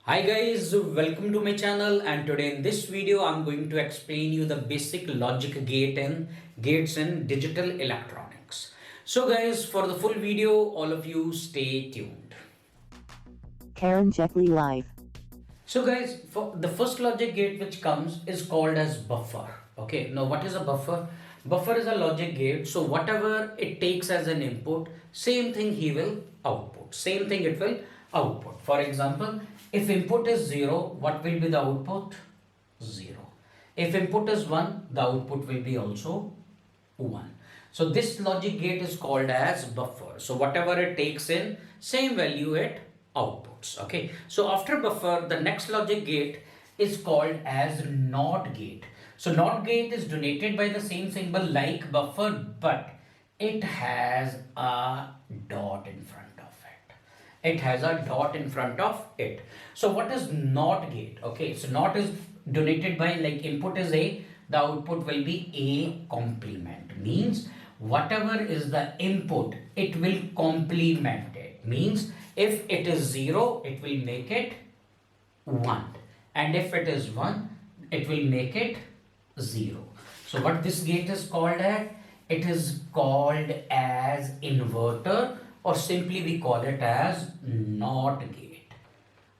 Hi guys, welcome to my channel, and today in this video I'm going to explain you the basic logic gates in digital electronics. So guys, for the full video, all of you stay tuned. Karanjetlilive. So guys, for the first logic gate which comes is called as buffer. Okay, now what is a buffer? Buffer is a logic gate, so whatever it takes as an input, same thing he will output. Same thing it will output. For example, if input is 0, what will be the output? 0. If input is 1, the output will be also 1. So this logic gate is called as buffer. So whatever it takes in, same value it outputs. Okay. So after buffer, the next logic gate is called as NOT gate. So NOT gate is denoted by the same symbol like buffer, but it has a dot in front of it. It has a dot in front of it. So what is NOT gate? Okay, so NOT is denoted by like input is A, the output will be A complement. Means whatever is the input, it will complement it. Means if it is 0, it will make it 1. And if it is 1, it will make it 0. So what this gate is called as? It is called as inverter, or simply we call it as NOT gate.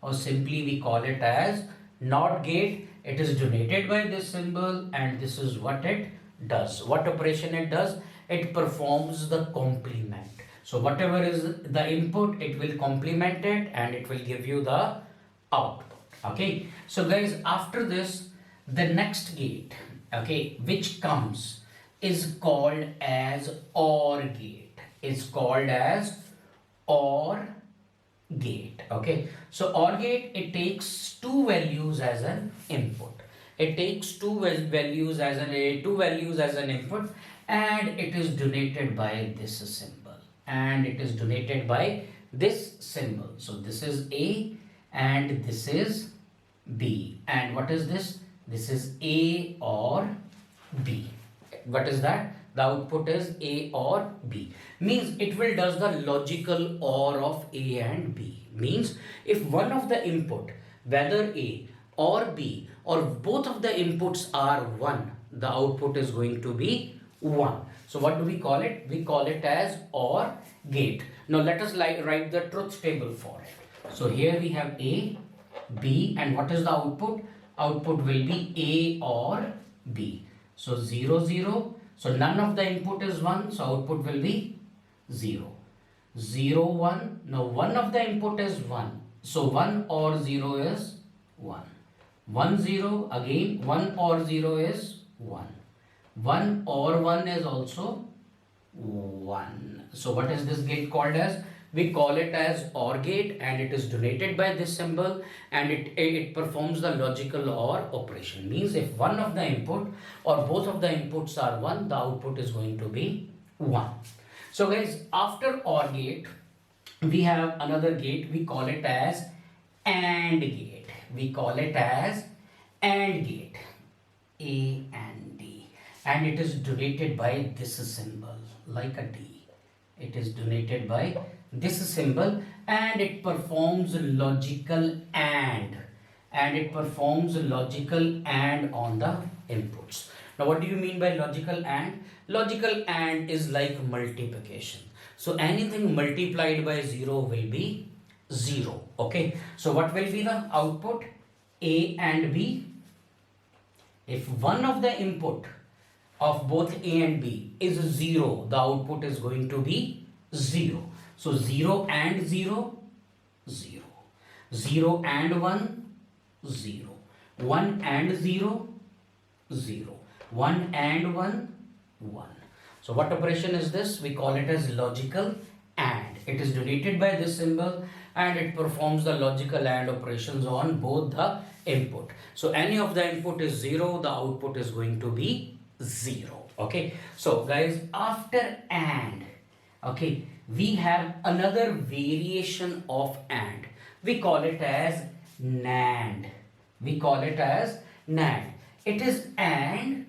Or simply we call it as NOT gate. It is denoted by this symbol, and this is what it does. What operation it does? It performs the complement. So whatever is the input, it will complement it and it will give you the output. Okay. So guys, after this, the next gate, okay, which comes is called as OR gate. Is called as OR gate. Okay. So OR gate, it takes two values as an input. It takes two values as an input, and it is denoted by this symbol. And it is denoted by this symbol. So this is A and this is B. And what is this? This is A or B. What is that? The output is A or B. Means it will does the logical OR of A and B. Means if one of the input, whether A or B or both of the inputs are 1, the output is going to be 1. So what do we call it? We call it as OR gate. Now let us write the truth table for it. So here we have A, B, and what is the output? Output will be A or B. So 0, 0. So none of the input is 1. So output will be 0. 0, 1. Now one of the input is 1. So 1 or 0 is 1. 1, 0. Again 1 or 0 is 1. 1 or 1 is also 1. So what is this gate called as? We call it as OR gate, and it is denoted by this symbol, and it performs the logical OR operation. Means if one of the input or both of the inputs are 1, the output is going to be 1. So guys, after OR gate, we have another gate. We call it as AND gate. We call it as AND gate. A and D. And it is denoted by this symbol like a D. It is denoted by this symbol, and it performs logical AND. And it performs logical AND on the inputs. Now what do you mean by logical AND? Logical AND is like multiplication. So anything multiplied by 0 will be 0. Okay. So what will be the output? A and B. If one of the input of both A and B is 0, the output is going to be 0. So 0 and 0, 0. 0 and 1, 0. 1 and 0, 0. 1 and 1, 1. So what operation is this? We call it as logical AND. It is denoted by this symbol, and it performs the logical AND operations on both the input. So any of the input is 0, the output is going to be 0. Okay. So guys, after AND, okay, we have another variation of AND. We call it as NAND. We call it as NAND. It is AND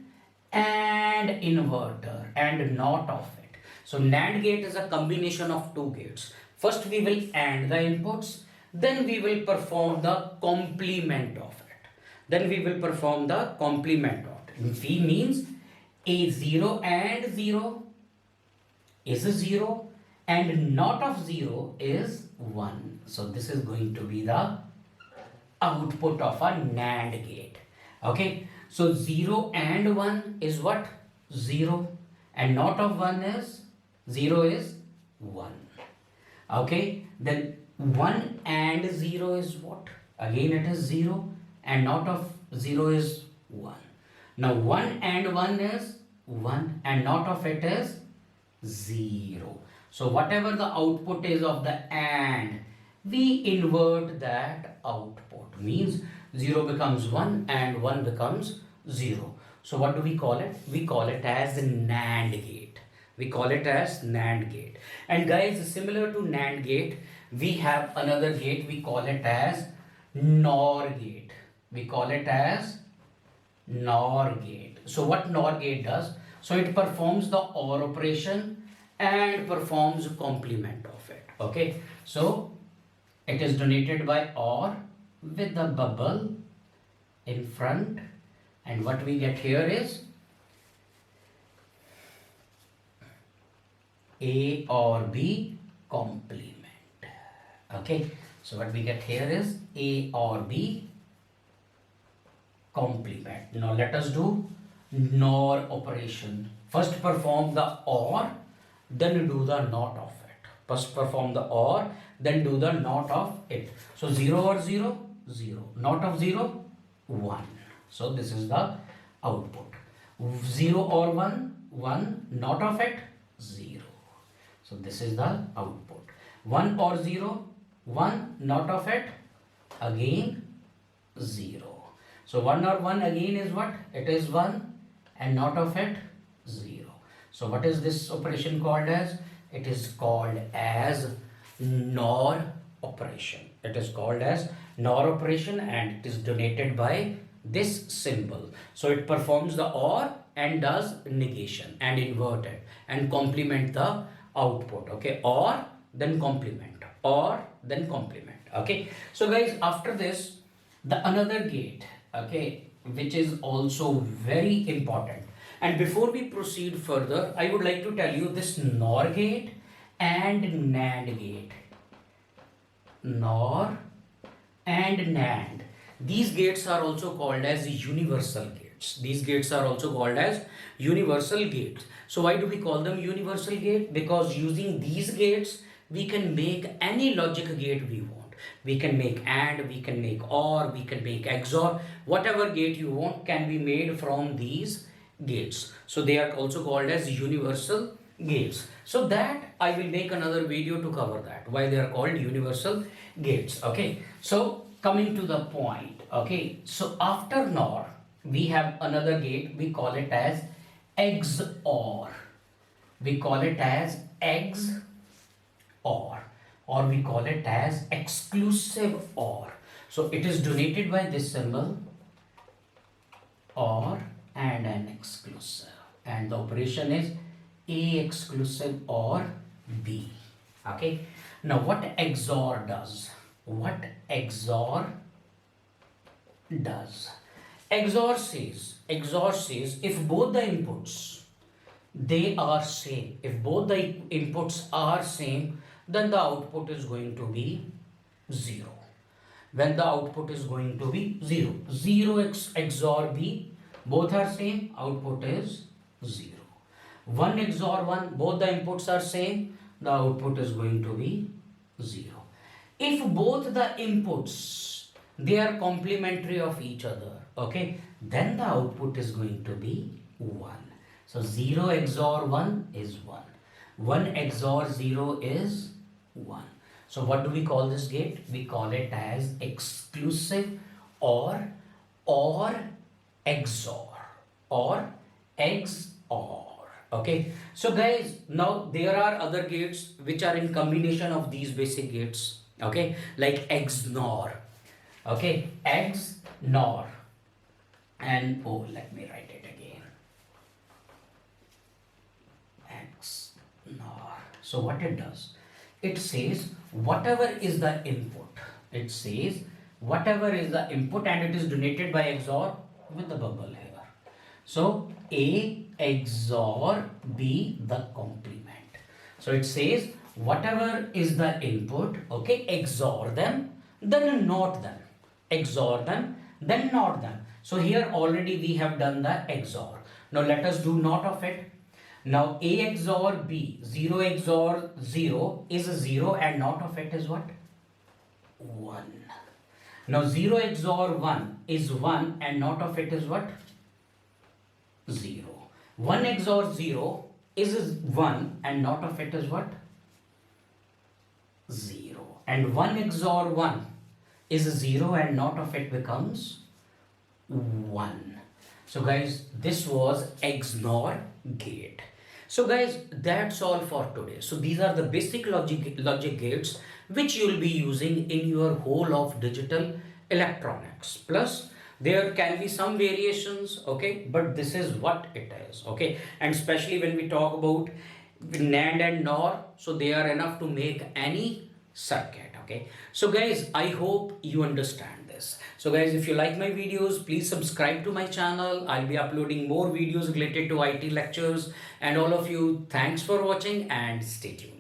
and inverter and not of it. So NAND gate is a combination of two gates. First we will AND the inputs, then we will perform the complement of it. Then we will perform the complement of it. V means a 0 and 0 is a 0 and not of 0 is 1. So this is going to be the output of a NAND gate. Okay, so 0 and 1 is what? 0, and not of 1 is 0 is 1. Okay, then 1 and 0 is what? Again it is 0 and not of 0 is 1. Now 1 and 1 is 1 and not of it is 0. So whatever the output is of the AND, we invert that output. Means 0 becomes 1 and 1 becomes 0. So what do we call it? We call it as NAND gate. We call it as NAND gate. And guys, similar to NAND gate, we have another gate. We call it as NOR gate. We call it as NOR gate. So what NOR gate does? So it performs the OR operation and performs complement of it. Okay. So it is denoted by OR with the bubble in front, and what we get here is A or B complement. Okay, so what we get here is A or B complement. Now let us do NOR operation. First perform the OR, then do the NOT of it. First perform the OR, then do the NOT of it. So 0 or 0, 0. NOT of 0, 1. So this is the output. 0 or 1, 1. NOT of it, 0. So this is the output. 1 or 0, 1. NOT of it, again 0. So 1 or 1 again is what? It is 1 and NOT of it, 0. So what is this operation called as? It is called as NOR operation. It is called as NOR operation and it is denoted by this symbol. So it performs the OR and does negation and invert it and complement the output. Okay, OR then complement, OR then complement. Okay, so guys, after this, the another gate, okay, which is also very important. And before we proceed further, I would like to tell you this NOR gate and NAND gate. NOR and NAND. These gates are also called as universal gates. These gates are also called as universal gates. So why do we call them universal gate? Because using these gates, we can make any logic gate we want. We can make AND, we can make OR, we can make XOR. Whatever gate you want can be made from these gates. So they are also called as universal gates. So that I will make another video to cover that, why they are called universal gates. Okay, so coming to the point. Okay, so after NOR we have another gate. We call it as XOR. We call it as XOR, or we call it as exclusive OR. So it is denoted by this symbol, OR and an exclusive, and the operation is A exclusive or B. Okay, now what XOR does? What XOR does? XOR says if both the inputs they are same, if both the inputs are same, then the output is going to be 0. When the output is going to be 0, 0 XOR B, both are same, output is 0. 1 XOR 1, both the inputs are same, the output is going to be 0. If both the inputs, they are complementary of each other, okay, then the output is going to be 1. So 0 XOR 1 is 1. 1 XOR 0 is 1. So what do we call this gate? We call it as exclusive or XOR or XOR. Okay, so guys, now there are other gates which are in combination of these basic gates. Okay, like XNOR. Okay, XNOR. And oh, let me write it again. XNOR. So what it does? It says whatever is the input It says whatever is the input and it is denoted by XOR with the bubble here. So A XOR B the complement. So it says whatever is the input, okay, XOR them, then not them. XOR them, then not them. So here already we have done the XOR. Now let us do not of it. Now A XOR B, 0 XOR 0 is a 0 and not of it is what? 1. Now 0 XOR 1 is 1 and not of it is what? 0. 1 XOR 0 is 1 and not of it is what? 0. And 1 XOR 1 is 0 and not of it becomes 1. So guys, this was XNOR gate. So guys, that's all for today. So these are the basic logic gates which you will be using in your whole of digital electronics. Plus there can be some variations, okay, but this is what it is, okay. And especially when we talk about NAND and NOR, so they are enough to make any circuit, okay. So guys, I hope you understand this. So guys, if you like my videos, please subscribe to my channel. I'll be uploading more videos related to IT lectures. And all of you, thanks for watching and stay tuned.